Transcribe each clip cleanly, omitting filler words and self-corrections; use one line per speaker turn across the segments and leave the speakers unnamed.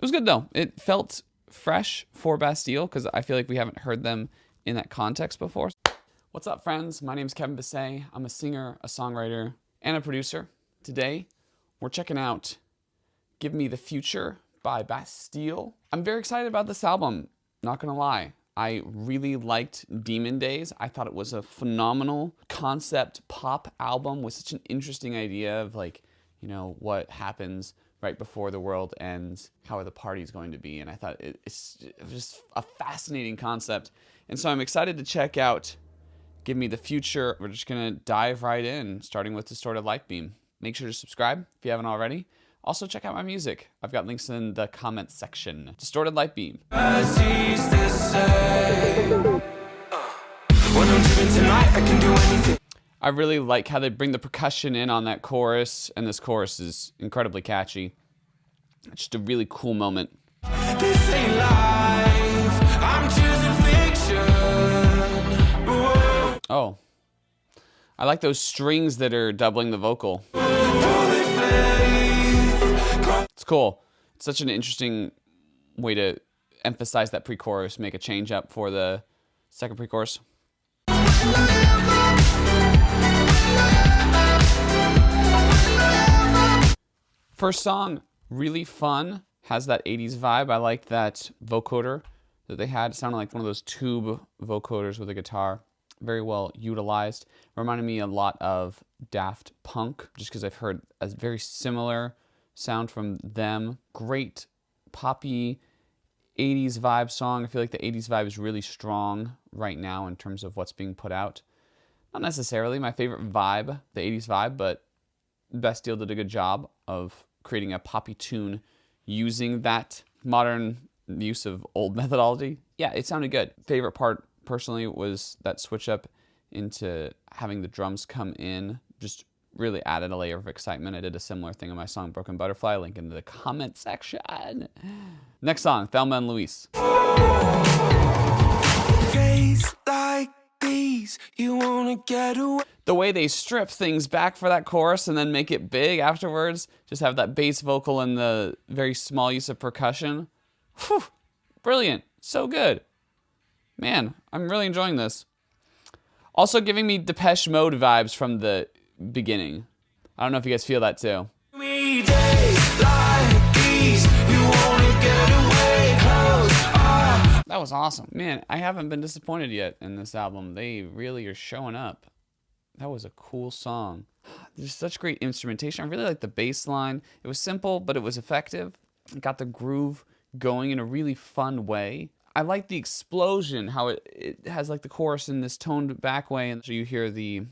was good though. It felt fresh for Bastille because I feel like we haven't heard them in that context before. What's up, friends? My name is Kevin Basset. I'm a singer, a songwriter, and a producer. Today, we're checking out Give Me the Future by Bastille. I'm very excited about this album, not gonna lie. I really liked Demon Days. I thought it was a phenomenal concept pop album with such an interesting idea of like, you know, what happens right before the world ends, how the party's going to be. And I thought it's just a fascinating concept. And so I'm excited to check out Give Me the Future. We're just gonna dive right in, starting with Distorted Light Beam. Make sure to subscribe if you haven't already. Also, check out my music. I've got links in the comments section. Distorted Light Beam.
When I'm dreaming tonight, I can do anything.
I really like how they bring the percussion in on that chorus, and this chorus is incredibly catchy. It's just a really cool moment.
This ain't life. I'm choosing fiction. Whoa.
Oh. I like those strings that are doubling the vocal. It's cool. It's such an interesting way to emphasize that pre-chorus, make a change up for the second pre-chorus. First song, really fun, has that 80s vibe. I like that vocoder that they had. It sounded like one of those tube vocoders with a guitar. Very well utilized. Reminded me a lot of Daft Punk, just because I've heard a very similar sound from them. Great poppy 80s vibe song. I feel like the 80s vibe is really strong right now in terms of what's being put out. Not necessarily my favorite vibe, the 80s vibe, but Bastille did a good job of creating a poppy tune using that modern use of old methodology. Yeah, it sounded good. Favorite part personally was that switch up into having the drums come in. Just really added a layer of excitement. I did a similar thing in my song Broken Butterfly, link in the comment section. Next song, Thelma Louise.
Days like these, you wanna get away.
The way they strip things back for that chorus and then make it big afterwards, just have that bass vocal and the very small use of percussion. Whew, brilliant, so good. Man, I'm really enjoying this. Also giving me Depeche Mode vibes from the beginning. I don't know if you guys feel that too.
Days like these, you wanna get away close.
That was awesome. Man, I haven't been disappointed yet in this album. They really are showing up. That was a cool song. There's such great instrumentation. I really like the bass line. It was simple, but it was effective. It got the groove going in a really fun way. I like the explosion, how it has like the chorus in this toned back way, and so you hear the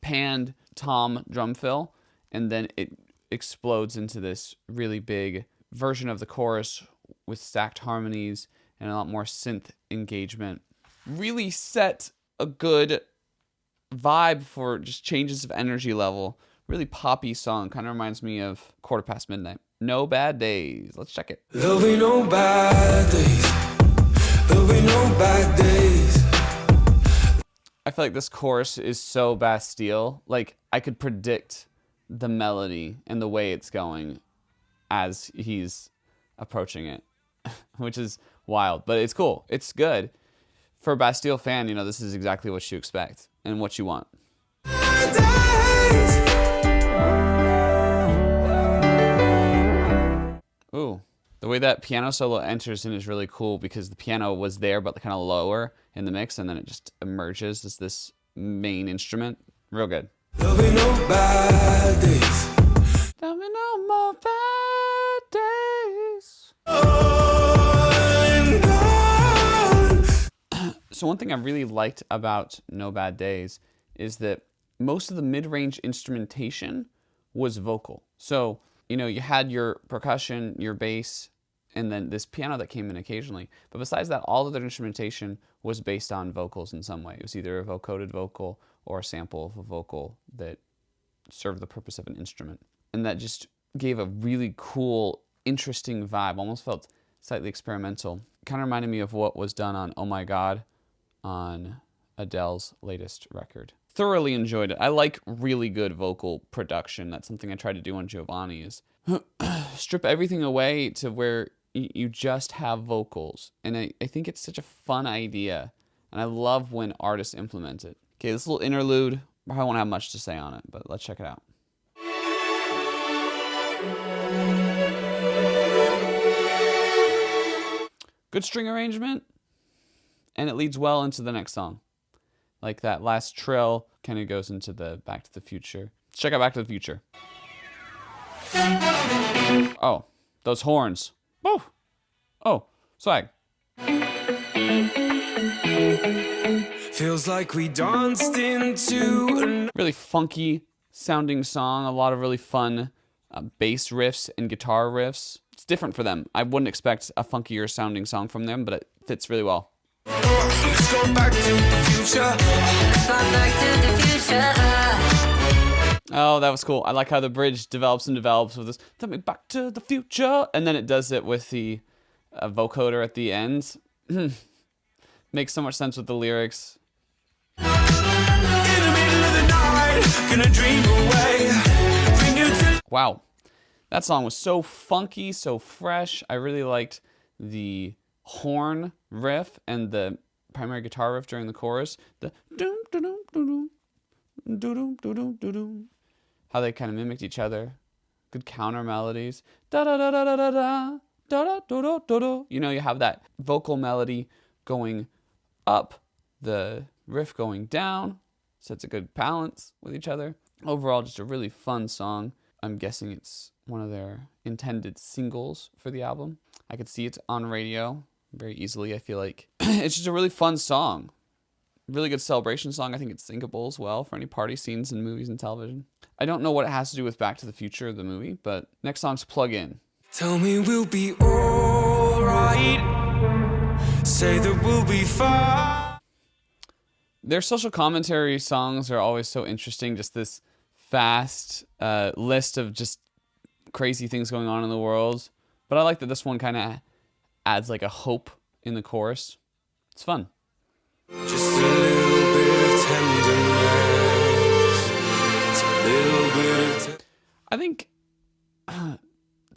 panned tom drum fill, and then it explodes into this really big version of the chorus with stacked harmonies and a lot more synth engagement. Really set a good vibe for just changes of energy level. Really poppy song. Kind of reminds me of midnight. No Bad Days. Let's check it.
There'll be no bad days. There'll be no bad days.
I feel like this chorus is so Bastille. Like, I could predict the melody and the way it's going as he's approaching it, which is wild, but it's cool. It's good. For a Bastille fan, you know, this is exactly what you expect and what you want. Ooh. The way that piano solo enters in is really cool because the piano was there but kind of lower in the mix, and then it just emerges as this main instrument. Real good.
There'll be no bad days.
There'll be no more bad days.
I'm gone.
So one thing I really liked about No Bad Days is that most of the mid-range instrumentation was vocal. So, you know, you had your percussion, your bass, and then this piano that came in occasionally. But besides that, all of their instrumentation was based on vocals in some way. It was either a vocoded vocal or a sample of a vocal that served the purpose of an instrument. And that just gave a really cool, interesting vibe. Almost felt slightly experimental. Kind of reminded me of what was done on Oh My God on Adele's latest record. Thoroughly enjoyed it. I like really good vocal production. That's something I try to do on Giovanni, is strip everything away to where you just have vocals. And I think it's such a fun idea. And I love when artists implement it. Okay, this little interlude, I probably won't have much to say on it, but let's check it out. Good string arrangement, and it leads well into the next song. Like that last trill kind of goes into the Back to the Future. Let's check out Back to the Future. Oh, those horns. Woo! Oh, swag.
Feels like we danced into
Really funky sounding song. A lot of really fun bass riffs and guitar riffs. It's different for them. I wouldn't expect a funkier sounding song from them, but it fits really well.
Let's go back to the future. Let's go back to the future.
Oh, that was cool. I like how the bridge develops and develops with this, "Tell me back to the future," and then it does it with the vocoder at the end. Makes so much sense with the lyrics.
In the middle of the night, gonna dream away. Bring you to
Wow. That song was so funky, so fresh. I really liked the horn riff and the primary guitar riff during the chorus. The doom doom doom doom doom doom doom doom. How they kind of mimicked each other. Good counter melodies. Da da da da da da da da da da da da. You know, you have that vocal melody going up, the riff going down. Sets a good balance with each other. Overall, just a really fun song. I'm guessing it's one of their intended singles for the album. I could see it on radio very easily. I feel like it's just a really fun song. Really good celebration song. I think it's syncable as well for any party scenes in movies and television. I don't know what it has to do with Back to the Future, the movie, but next song's Plug In.
tell me we'll be alright. Say that we'll be fine.
Their social commentary songs are always so interesting. Just this fast list of just crazy things going on in the world. But I like that this one kind of adds like a hope in the chorus. It's fun.
Just a little bit of tenderness. It's a little bit of
I think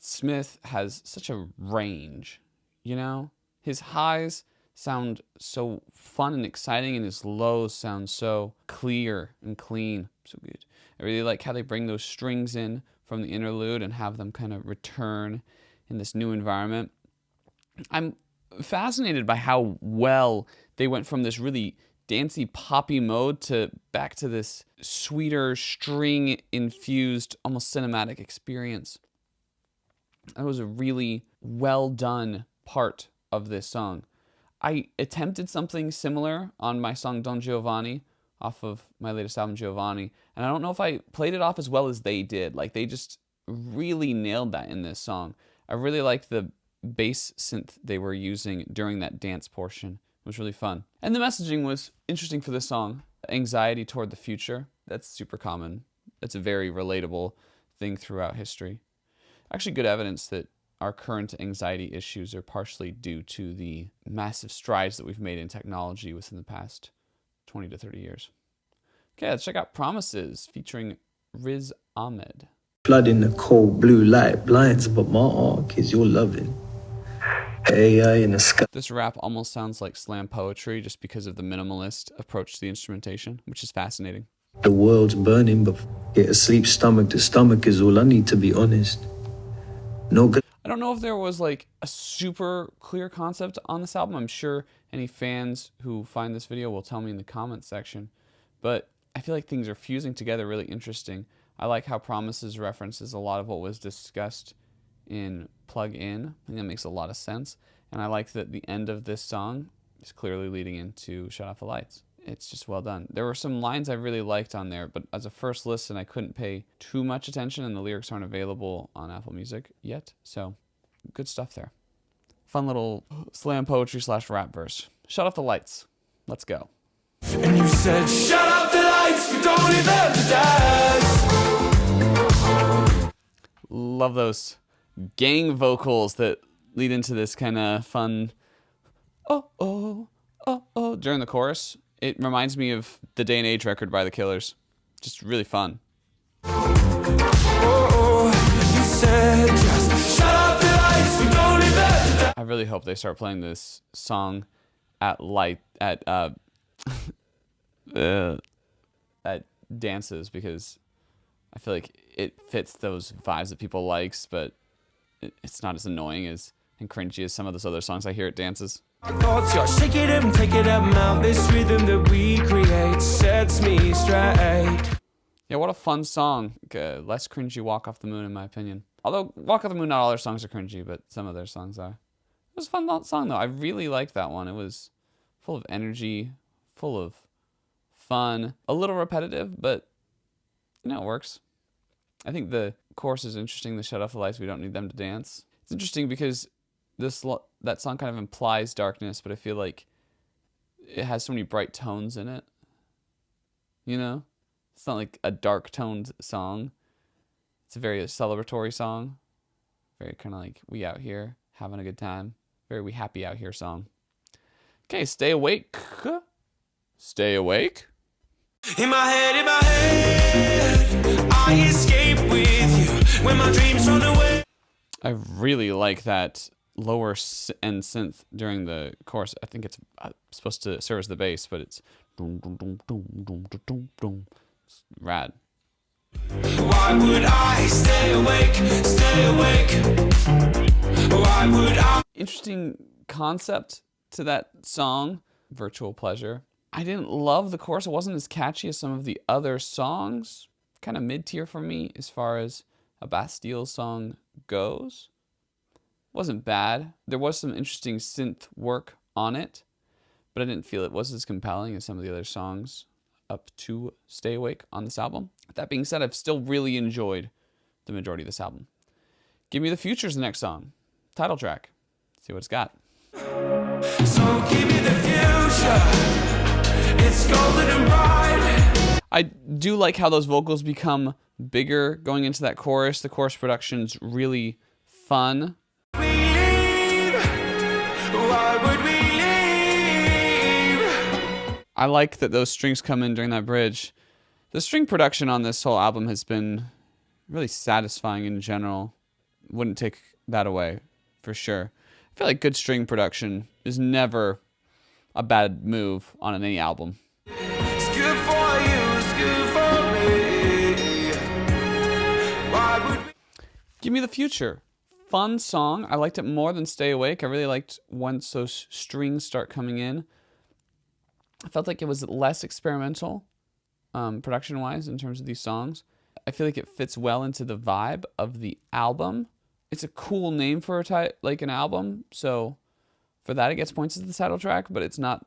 Smith has such a range, you know? His highs sound so fun and exciting, and his lows sound so clear and clean. So good. I really like how they bring those strings in from the interlude and have them kind of return in this new environment. I'm fascinated by how well they went from this really dancey, poppy mode to back to this sweeter, string-infused, almost cinematic experience. That was a really well done part of this song. I attempted something similar on my song Don Giovanni off of my latest album Giovanni, and I don't know if I played it off as well as they did. Like, they just really nailed that in this song. I really liked the bass synth they were using during that dance portion. It was really fun. And the messaging was interesting for this song. Anxiety toward the future. That's super common. It's a very relatable thing throughout history. Actually, good evidence that our current anxiety issues are partially due to the massive strides that we've made in technology within the past 20 to 30 years. Okay, let's check out Promises featuring Riz Ahmed.
Blood in the cold blue light blinds, but my arc is your loving. AI in the sky.
This rap almost sounds like slam poetry just because of the minimalist approach to the instrumentation, which is fascinating.
The world's burning, but get asleep stomach to stomach is all I need, to be honest. No good.
I don't know if there was like a super clear concept on this album. I'm sure any fans who find this video will tell me in the comments section. But I feel like things are fusing together really interesting. I like how Promises references a lot of what was discussed in Plug In. I think that makes a lot of sense. And I like that the end of this song is clearly leading into Shut Off the Lights. It's just well done. There were some lines I really liked on there, but as a first listen, I couldn't pay too much attention, and the lyrics aren't available on Apple Music yet. So, good stuff there. Fun little slam poetry / rap verse. Shut off the lights. Let's go.
And you said, shut off the lights, we don't need them to dance.
Love those gang vocals that lead into this kind of fun oh during the chorus. It reminds me of the Day and Age record by The Killers. Just really fun.
Oh, you said just shut off the lights, we don't need them to
really hope they start playing this song at at dances, because I feel like it fits those vibes that people likes, but it's not as annoying as and cringy as some of those other songs I hear at dances.
Thoughts, you're shake it up, take it up, now this rhythm that we create sets me straight.
Yeah, what a fun song. Less cringy Walk Off the Moon, in my opinion. Although Walk Off the Moon, not all their songs are cringy, but some of their songs are. It was a fun song, though. I really liked that one. It was full of energy, full of fun, a little repetitive, but, you know, it works. I think the chorus is interesting, the shut off the lights, we don't need them to dance. It's interesting because that song kind of implies darkness, but I feel like it has so many bright tones in it. You know? It's not like a dark toned song. It's a very celebratory song. Very kind of like we out here having a good time. Very we happy out here song. Okay, Stay Awake. Stay Awake.
In my head, I escape with you when my dreams run away.
I really like that lower end synth during the chorus. I think it's supposed to serve as the bass, but it's dum, dum, dum, dum, dum, dum, dum. It's rad.
Why would I stay awake? Stay awake. Why would I?
Interesting concept to that song, Virtual Pleasure. I didn't love the chorus. It wasn't as catchy as some of the other songs. Kind of mid-tier for me as far as a Bastille song goes. Wasn't bad. There was some interesting synth work on it, but I didn't feel it was as compelling as some of the other songs up to Stay Awake on this album. That being said, I've still really enjoyed the majority of this album. Give Me the Future's the next song. Title track. See what it's got.
So give me the future. It's golden and bright.
I do like how those vocals become bigger going into that chorus. The chorus production's really fun.
We leave. Why would we leave?
I like that those strings come in during that bridge. The string production on this whole album has been really satisfying in general. Wouldn't take that away, for sure. I feel like good string production is never a bad move on any album.
It's good for you, it's good for me. Why would we?
Give Me the Future. Fun song. I liked it more than Stay Awake. I really liked once those strings start coming in. I felt like it was less experimental, production-wise, in terms of these songs. I feel like it fits well into the vibe of the album. It's a cool name for an album, so for that it gets points as the title track, but it's not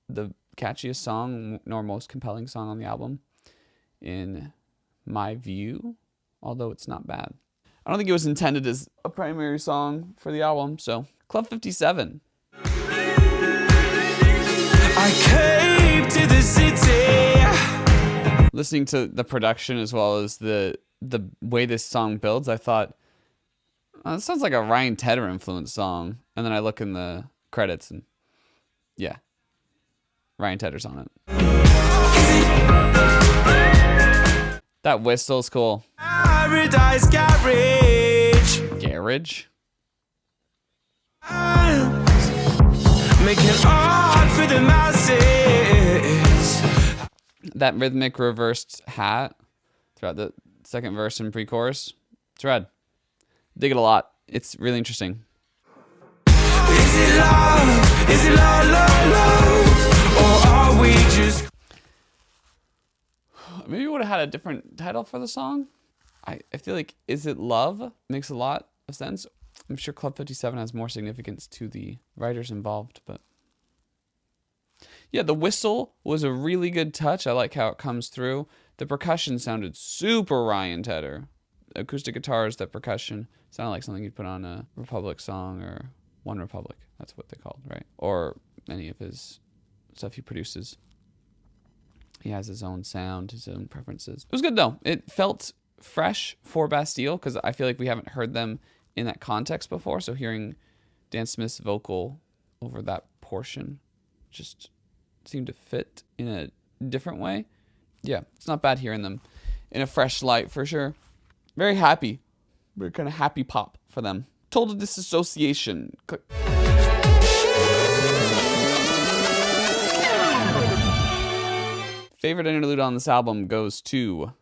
the catchiest song nor most compelling song on the album, in my view, although it's not bad. I don't think it was intended as a primary song for the album, so Club 57.
I came to the city.
Listening to the production as well as the way this song builds, I thought, oh, this sounds like a Ryan Tedder influenced song. And then I look in the credits and yeah, Ryan Tedder's on it. That whistle's cool.
Paradise Garage.
Garage?
Making art for the masses.
That rhythmic reversed hat throughout the second verse and pre-chorus. It's rad. Dig it a lot. It's really interesting.
Is it love? Is it love, love, love? Or are we just...
Maybe we would have had a different title for the song. I feel like Is It Love makes a lot of sense. I'm sure Club 57 has more significance to the writers involved, but yeah, the whistle was a really good touch. I like how it comes through. The percussion sounded super Ryan Tedder. Acoustic guitars, that percussion sounded like something you'd put on a Republic song or One Republic. That's what they called, right? Or any of his stuff he produces. He has his own sound, his own preferences. It was good though. It felt fresh for Bastille because I feel like we haven't heard them in that context before. So hearing Dan Smith's vocal over that portion just seemed to fit in a different way. Yeah, it's not bad hearing them in a fresh light for sure. Very happy. Very kind of happy pop for them. Total Disassociation. Click. Favorite interlude on this album goes to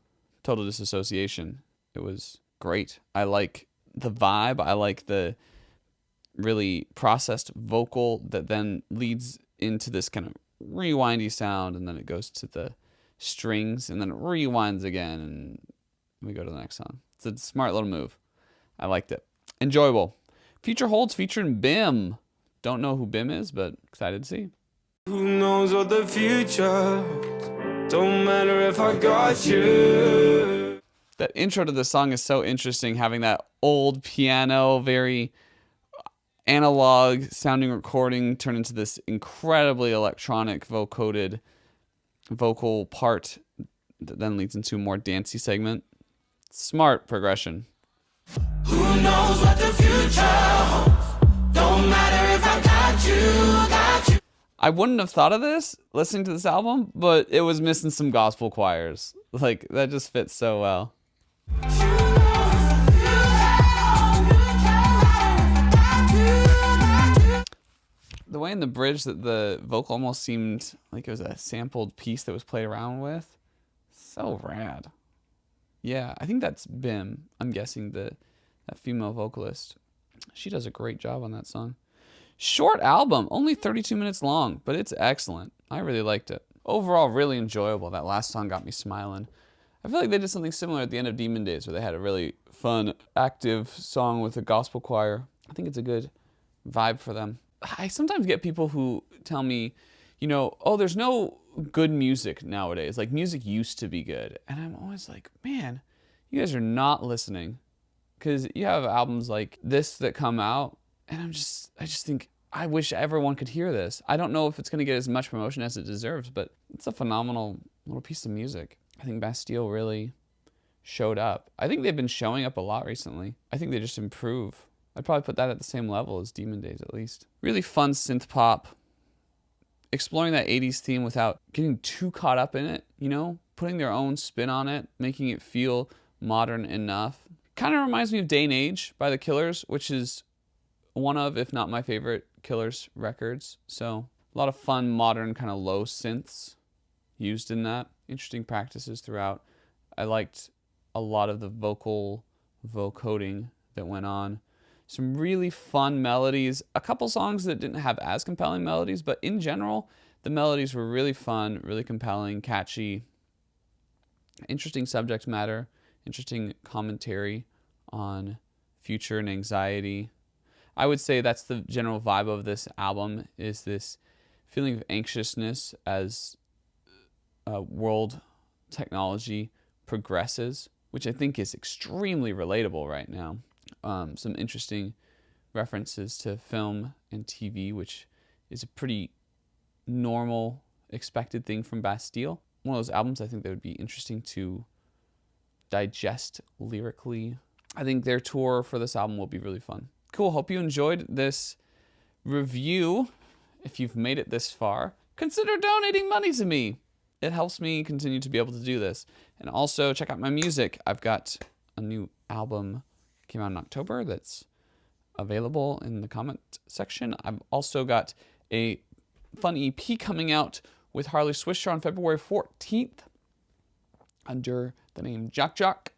Total Disassociation. It was great. I like the vibe. I like the really processed vocal that then leads into this kind of rewindy sound, and then it goes to the strings, and then it rewinds again, and we go to the next song. It's a smart little move. I liked it. Enjoyable. Future Holds featuring Bim. Don't know who Bim is, but excited to see.
Who knows what the future holds? Don't matter if I got you.
That intro to the song is so interesting, having that old piano, very analog sounding recording turn into this incredibly electronic vocoded vocal part that then leads into a more dancey segment. Smart progression.
Who knows what the future holds? Don't matter if I got you.
I wouldn't have thought of this listening to this album, but it was missing some gospel choirs. Like, that just fits so well. The way in the bridge that the vocal almost seemed like it was a sampled piece that was played around with. So rad. Yeah, I think that's Bim. I'm guessing that female vocalist. She does a great job on that song. Short album, only 32 minutes long, but it's excellent. I really liked it. Overall, really enjoyable. That last song got me smiling. I feel like they did something similar at the end of Demon Days, where they had a really fun, active song with a gospel choir. I think it's a good vibe for them. I sometimes get people who tell me, oh, there's no good music nowadays. Like, music used to be good. And I'm always like, man, you guys are not listening. Because you have albums like this that come out, and I just think, I wish everyone could hear this. I don't know if it's going to get as much promotion as it deserves, but it's a phenomenal little piece of music. I think Bastille really showed up. I think they've been showing up a lot recently. I think they just improve. I'd probably put that at the same level as Demon Days, at least. Really fun synth pop. Exploring that 80s theme without getting too caught up in it, putting their own spin on it, making it feel modern enough. Kind of reminds me of Day and Age by The Killers, which is one of, if not my favorite, Killers records. So a lot of fun, modern, kind of low synths used in that. Interesting practices throughout. I liked a lot of the vocoding that went on. Some really fun melodies. A couple songs that didn't have as compelling melodies, but in general, the melodies were really fun, really compelling, catchy. Interesting subject matter. Interesting commentary on future and anxiety. I would say that's the general vibe of this album, is this feeling of anxiousness as world technology progresses, which I think is extremely relatable right now. Some interesting references to film and TV, which is a pretty normal, expected thing from Bastille. One of those albums I think that would be interesting to digest lyrically. I think their tour for this album will be really fun. Cool, hope you enjoyed this review. If you've made it this far, consider donating money to me. It helps me continue to be able to do this. And also check out my music. I've got a new album came out in October that's available in the comment section. I've also got a fun EP coming out with Harley Swisher on February 14th under the name Jock Jock.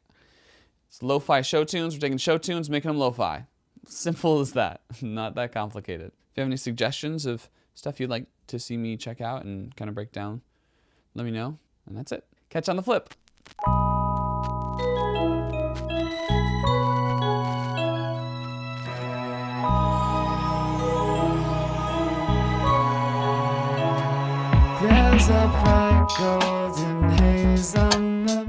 It's lo-fi show tunes. We're taking show tunes, making them lo-fi. Simple as that. Not that complicated. If you have any suggestions of stuff you'd like to see me check out and kind of break down, let me know. And that's it. Catch you on the flip.
There's a bright golden haze on the